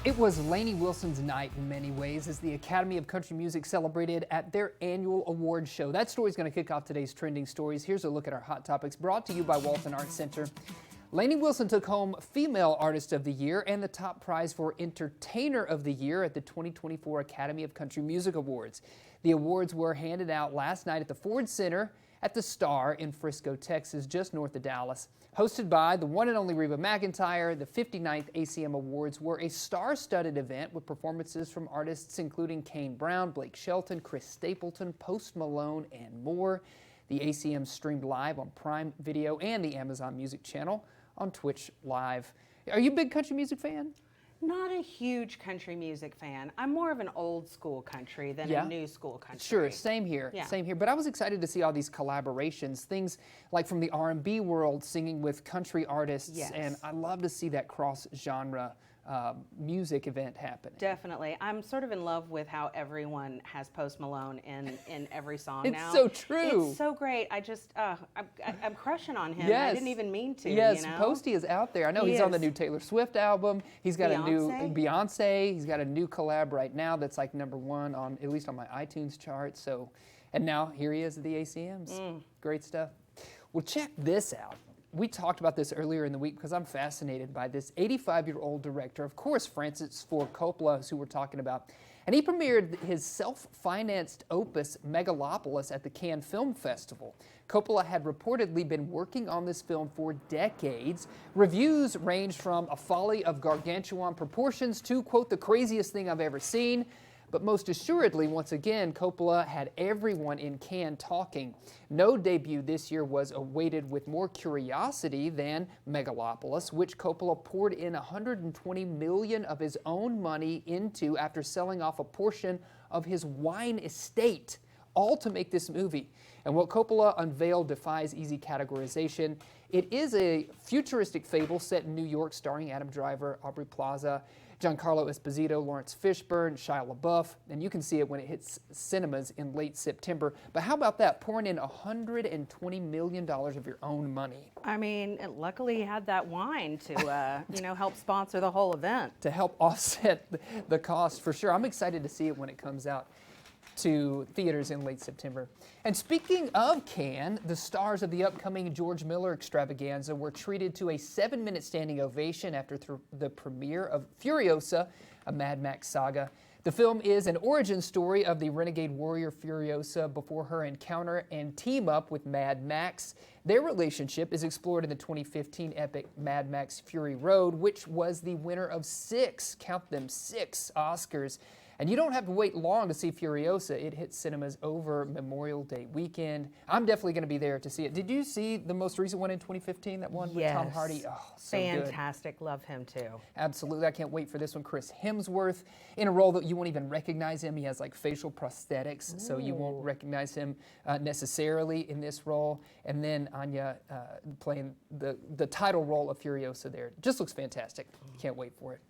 It was Lainey Wilson's night in many ways as the Academy of Country Music celebrated at their annual awards show. That story is going to kick off today's trending stories. Here's a look at our hot topics brought to you by Walton Arts Center. Lainey Wilson took home Female Artist of the Year and the top prize for Entertainer of the Year at the 2024 Academy of Country Music Awards. The awards were handed out last night at the Ford Center at the Star in Frisco, Texas, just north of Dallas. Hosted by the one and only Reba McEntire, the 59th ACM Awards were a star-studded event with performances from artists including Kane Brown, Blake Shelton, Chris Stapleton, Post Malone, and more. The ACM streamed live on Prime Video and the Amazon Music channel on Twitch Live. Are you a big country music fan? Not a huge country music fan. I'm more of an old school country than a new school country. Sure, same here, same here. But I was excited to see all these collaborations, things like from the R&B world singing with country artists, and I love to see that cross-genre music event happen. Definitely. I'm sort of in love with how everyone has Post Malone in every song it's now. It's so true. It's so great. I just, I'm crushing on him. Yes. I didn't even mean to. Yes, you know? Posty is out there. I know he's on the new Taylor Swift album. He's got a new Beyonce. He's got a new collab right now that's like #1 on, at least on my iTunes chart. So, and now here he is at the ACMs. Great stuff. Well, check this out. We talked about this earlier in the week because I'm fascinated by this 85-year-old director, of course, Francis Ford Coppola, who we're talking about. And he premiered his self-financed opus, Megalopolis, at the Cannes Film Festival. Coppola had reportedly been working on this film for decades. Reviews ranged from a folly of gargantuan proportions to, quote, the craziest thing I've ever seen. But most assuredly, once again, Coppola had everyone in Cannes talking. No debut this year was awaited with more curiosity than Megalopolis, which Coppola poured in $120 million of his own money into after selling off a portion of his wine estate, all to make this movie. And what Coppola unveiled defies easy categorization. It is a futuristic fable set in New York starring Adam Driver, Aubrey Plaza, Giancarlo Esposito, Lawrence Fishburne, Shia LaBeouf, and you can see it when it hits cinemas in late September. But how about that, pouring in $120 million of your own money? I mean, luckily he had that wine to, help sponsor the whole event. To help offset the cost, for sure. I'm excited to see it when it comes out to theaters in late September. And speaking of Cannes, the stars of the upcoming George Miller extravaganza were treated to a 7-minute standing ovation after the premiere of Furiosa, a Mad Max saga. The film is an origin story of the renegade warrior Furiosa before her encounter and team up with Mad Max. Their relationship is explored in the 2015 epic Mad Max Fury Road, which was the winner of 6 Oscars. And you don't have to wait long to see Furiosa. It hits cinemas over Memorial Day weekend. I'm definitely going to be there to see it. Did you see the most recent one in 2015, that one with Tom Hardy? Oh, so fantastic. Good. Love him too. Absolutely. I can't wait for this one. Chris Hemsworth in a role that you won't even recognize him. He has like facial prosthetics, so you won't recognize him necessarily in this role. And then Anya playing the title role of Furiosa there. Just looks fantastic. Can't wait for it.